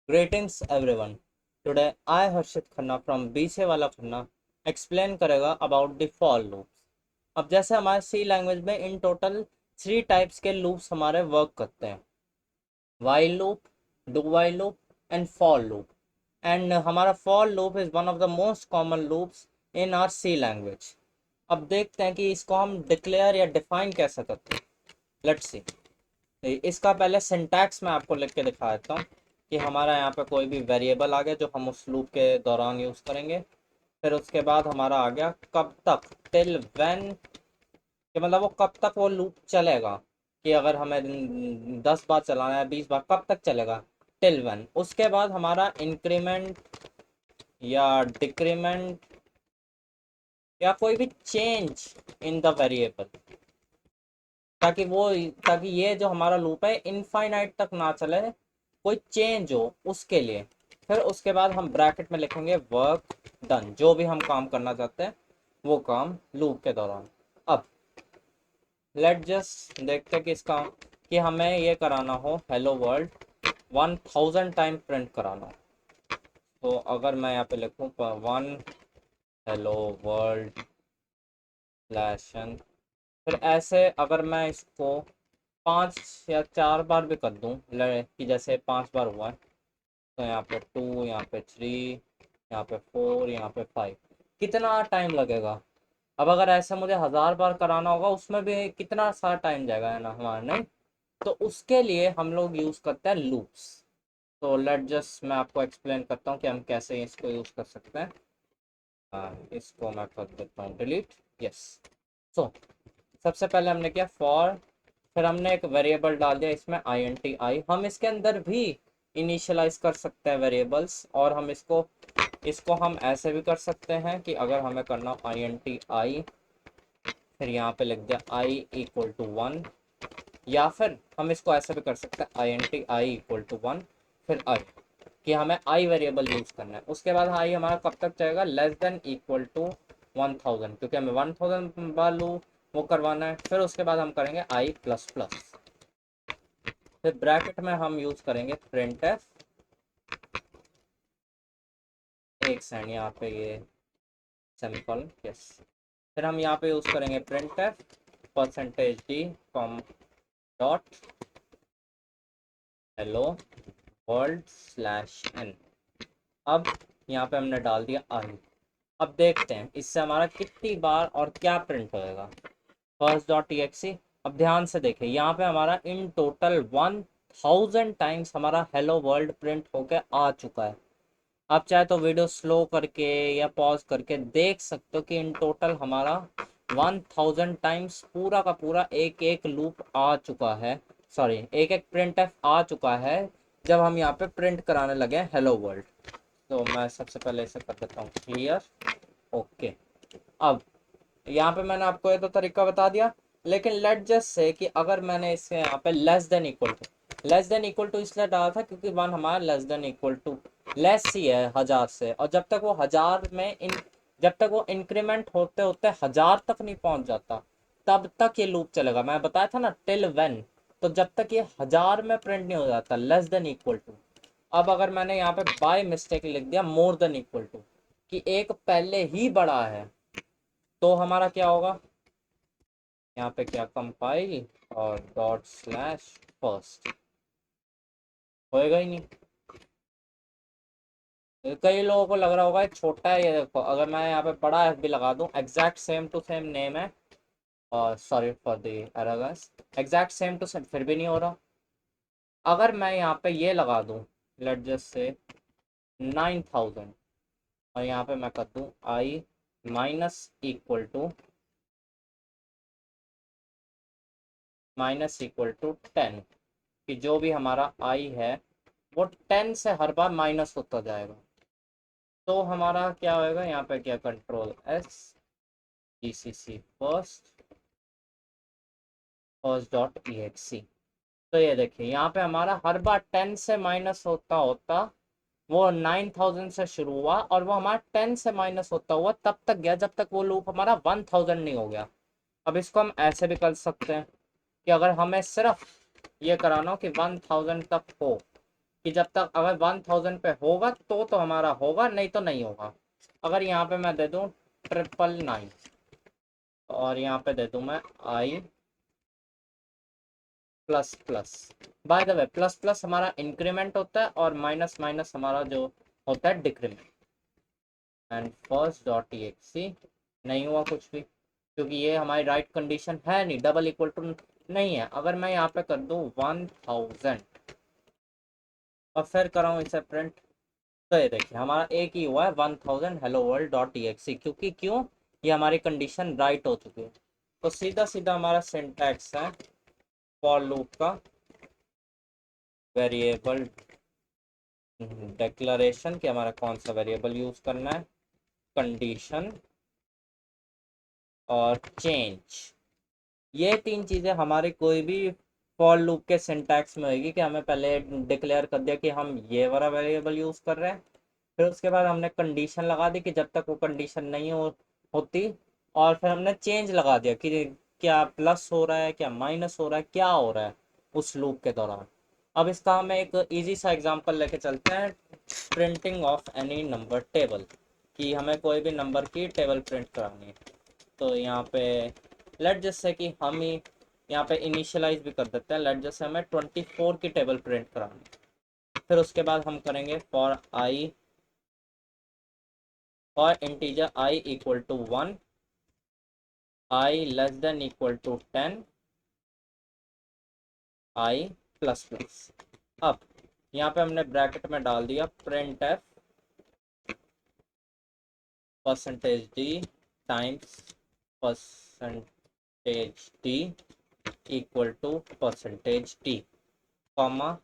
Greetings everyone. Today I Harshit Khanna from बीसे वाला Khanna explain करेगा अबाउट द फॉर लूप्स। अब जैसे हमारे सी लैंग्वेज में इन टोटल 3 टाइप्स के लूप्स हमारे वर्क करते हैं, while loop, do while loop and for loop. And हमारा for loop is one of the most common loops in our C language. अब देखते हैं कि इसको हम डिक्लेयर या डिफाइन कैसे करते हैं। Let's see. इसका पहले सिंटैक्स मैं आपको लिख के दिखा देता हूँ कि हमारा यहाँ पे कोई भी वेरिएबल आ गया जो हम उस लूप के दौरान यूज़ करेंगे। फिर उसके बाद हमारा आ गया कब तक, टिल व्हेन, कि मतलब वो कब तक वो लूप चलेगा, कि अगर हमें 10 बार चलाना है, 20 बार, कब तक चलेगा, टिल व्हेन। उसके बाद हमारा इंक्रीमेंट या डिक्रीमेंट या कोई भी चेंज इन द वेरिएबल, ताकि वो ताकि ये जो हमारा लूप है इनफाइनाइट तक ना चले, कोई चेंज हो उसके लिए। फिर उसके बाद हम ब्रैकेट में लिखेंगे वर्क डन, जो भी हम काम करना चाहते हैं वो काम लूप के दौरान। अब लेट जस्ट देखते हैं कि इसका कि हमें ये कराना हो हेलो वर्ल्ड 1000 टाइम प्रिंट कराना हो। तो अगर मैं यहाँ पे लिखूँ 1 हेलो वर्ल्ड स्लैशन, फिर ऐसे अगर मैं इसको 5 या 4 बार भी कर दूँ, कि जैसे 5 बार हुआ है, तो यहाँ पे 2, यहाँ पे 3, यहाँ पे 4, यहाँ पे 5, कितना टाइम लगेगा। अब अगर ऐसे मुझे 1000 बार कराना होगा, उसमें भी कितना सारा टाइम जाएगा, है ना हमारा, नहीं। तो उसके लिए हम लोग यूज़ करते हैं लूप्स। तो लेट जस्ट मैं आपको एक्सप्लेन करता हूँ कि हम कैसे इसको यूज़ कर सकते हैं। इसको मैं कर देता हूँ डिलीट। यस। सो सबसे पहले हमने किया फॉर, फिर हमने एक वेरिएबल डाल दिया इसमें आई। हम इसके अंदर भी इनिशियलाइज कर सकते हैं वेरिएबल्स, और हम इसको इसको हम ऐसे भी कर सकते हैं कि अगर हमें करना आई, फिर यहाँ पे लिख दिया i=1, या फिर हम इसको ऐसे भी कर सकते हैं i=1 फिर आई, कि हमें आई वेरिएबल यूज करना है। उसके बाद आई हमारा कब तक चलेगा, < 1000, क्योंकि हमें 1000 बार लू वो करवाना है। फिर उसके बाद हम करेंगे आई प्लस प्लस, फिर ब्रैकेट में हम यूज करेंगे प्रिंट एफ। एक सेकंड, यहाँ पे ये सेमीकोलन, यस। फिर हम यहाँ पे यूज करेंगे print f %d com dot hello world slash n. अब यहाँ पे हमने डाल दिया आई। अब देखते हैं इससे हमारा कितनी बार और क्या प्रिंट होएगा। First dot T. अब ध्यान से देखें, यहाँ पे हमारा इन टोटल 1000 टाइम्स हमारा हेलो वर्ल्ड प्रिंट होके आ चुका है। आप चाहे तो वीडियो स्लो करके या पॉज करके देख सकते हो कि इन टोटल हमारा 1000 टाइम्स पूरा का पूरा एक एक लूप आ चुका है, सॉरी एक एक प्रिंट एफ आ चुका है, जब हम यहाँ पे प्रिंट कराने लगे हेलो वर्ल्ड। तो मैं सबसे पहले इसे कर देता हूँ क्लियर। ओके। अब यहाँ पे मैंने आपको ये तो तरीका बता दिया, लेकिन लेट जस्ट से कि अगर मैंने इसे यहाँ पे लेस देन इक्वल टू इसलिए डाला था क्योंकि वन हमारा less than equal to less ही है 1000 से, और जब तक वो 1000 में जब तक वो इंक्रीमेंट होते होते 1000 तक नहीं पहुंच जाता, तब तक ये लूप चलेगा। मैं बताया था ना टिल व्हेन। तो जब तक ये 1000 में प्रिंट नहीं हो जाता < 2। अब अगर मैंने यहाँ पे बाय मिस्टेक लिख दिया <, कि एक पहले ही बड़ा है, तो हमारा क्या होगा, यहाँ पे क्या कंपाइल और डॉट स्लैश फर्स्ट, होएगा ही नहीं। कई लोगों को लग रहा होगा ये छोटा है, ये देखो अगर मैं यहाँ पे बड़ा एफ भी लगा दूँ, exact same to same name है, और sorry for the error guys, exact same to same फिर भी नहीं हो रहा। अगर मैं यहाँ पे ये लगा दूँ, लेट जस्ट से 9000, और यहाँ पे मैं कर दूँ आई माइनस इक्वल टू 10, कि जो भी हमारा आई है वो 10 से हर बार माइनस होता जाएगा। तो हमारा क्या होएगा, यहाँ पे क्या control S GCC first dot E. तो ये देखिए यहाँ पे हमारा हर बार 10 से माइनस होता होता वो 9000 से शुरू हुआ, और वो हमारा 10 से माइनस होता हुआ तब तक गया जब तक वो लूप हमारा 1000 नहीं हो गया। अब इसको हम ऐसे भी कर सकते हैं कि अगर हमें सिर्फ ये कराना हो कि 1000 तक हो, कि जब तक अगर 1000 पे होगा तो हमारा होगा, नहीं तो नहीं होगा। अगर यहाँ पे मैं दे दूँ 999 और यहाँ पे दे दूँ मैं i plus plus. By the way plus plus हमारा इंक्रीमेंट होता है और माइनस माइनस हमारा जो होता है decrement. And first dot T नहीं हुआ कुछ भी, क्योंकि ये हमारी राइट कंडीशन है नहीं, डबल इक्वल टू नहीं है। अगर मैं यहाँ पे कर दूँ 1000 और फिर कराऊँ इसे प्रिंट, तो ये देखिए हमारा एक ही हुआ है 1000 हेलो वर्ल्ड डॉट टी क्योंकि क्यों, ये हमारी कंडीशन राइट हो चुकी है। तो सीधा सीधा हमारा सिंटैक्स है फॉर लूप का, वेरिएबल डिक्लेरेशन कि हमारा कौन सा वेरिएबल यूज करना है, कंडीशन और चेंज। ये तीन चीज़ें हमारे कोई भी फॉर लूप के सिंटैक्स में होगी कि हमें पहले डिक्लेयर कर दिया कि हम ये वाला वेरिएबल यूज़ कर रहे हैं, फिर उसके बाद हमने कंडीशन लगा दी कि जब तक वो कंडीशन नहीं होती, और फिर हमने चेंज लगा दिया कि क्या प्लस हो रहा है, क्या माइनस हो रहा है, क्या हो रहा है उस लूप के दौरान। अब इसका हम एक इजी सा एग्जांपल लेके चलते हैं, printing of any number table, कि हमें कोई भी नंबर की टेबल प्रिंट करानी है। तो यहाँ पे लेट जैसे कि हम ही यहाँ पे इनिशियलाइज भी कर देते हैं, लेट जैसे हमें 24 की टेबल प्रिंट करानी है। फिर उसके बाद हम करेंगे फॉर आई और integer I equal to 1, I less than equal to 10, I plus plus. अब यहाँ पे हमने ब्रैकेट में डाल दिया print f percentage D times percentage D equal to percentage D, comma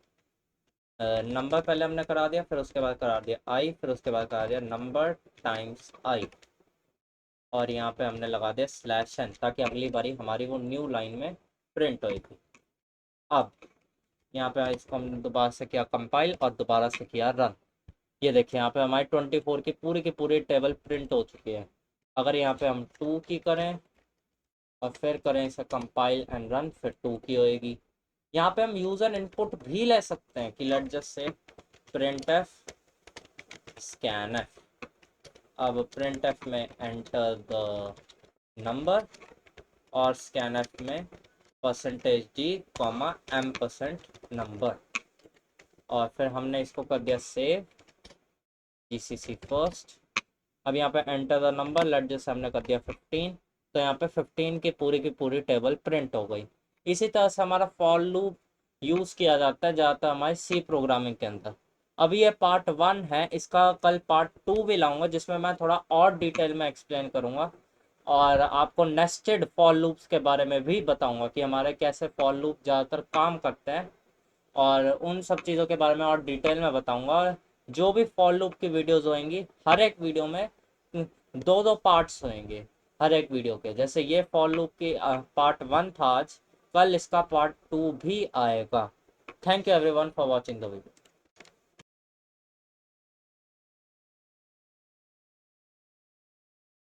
number पहले हमने करा दिया, फिर उसके बाद करा दिया आई, फिर उसके बाद करा दिया नंबर टाइम्स आई, और यहाँ पे हमने लगा दिया स्लैश एन ताकि अगली बारी हमारी वो न्यू लाइन में प्रिंट होगी। अब यहाँ पे इसको हमने दोबारा से किया कंपाइल और दोबारा से किया रन। ये देखिए यहाँ पे हमारी 24 की पूरी टेबल प्रिंट हो चुकी है। अगर यहाँ पे हम 2 की करें और फिर करें इसे कंपाइल एंड रन, फिर 2 की होएगी। यहाँ पे हम यूजर इनपुट भी ले सकते हैं कि let just say print f scan f. अब प्रिंट एफ में एंटर द नंबर और स्कैन एफ में percentage D comma M percent number, और फिर हमने इसको कर दिया सेव जीसीसी फर्स्ट। अब यहाँ पे एंटर द नंबर, लेट जैसे हमने कर दिया 15, तो यहाँ पे 15 की पूरी टेबल प्रिंट हो गई। इसी तरह से हमारा फॉर लूप यूज़ किया जाता है ज़्यादातर हमारे सी प्रोग्रामिंग के अंदर। अभी ये पार्ट 1 है, इसका कल पार्ट 2 भी लाऊंगा जिसमें मैं थोड़ा और डिटेल में एक्सप्लेन करूँगा और आपको नेस्टेड फॉर लूप्स के बारे में भी बताऊँगा कि हमारे कैसे फॉर लूप ज़्यादातर काम करते हैं, और उन सब चीज़ों के बारे में और डिटेल में बताऊंगा। जो भी फॉर लूप की वीडियोस होंगी, हर एक वीडियो में दो दो पार्ट्स होंगे हर एक वीडियो के। जैसे ये फॉर लूप की पार्ट 1 था आज, कल इसका पार्ट 2 भी आएगा। Thank you everyone for watching the video.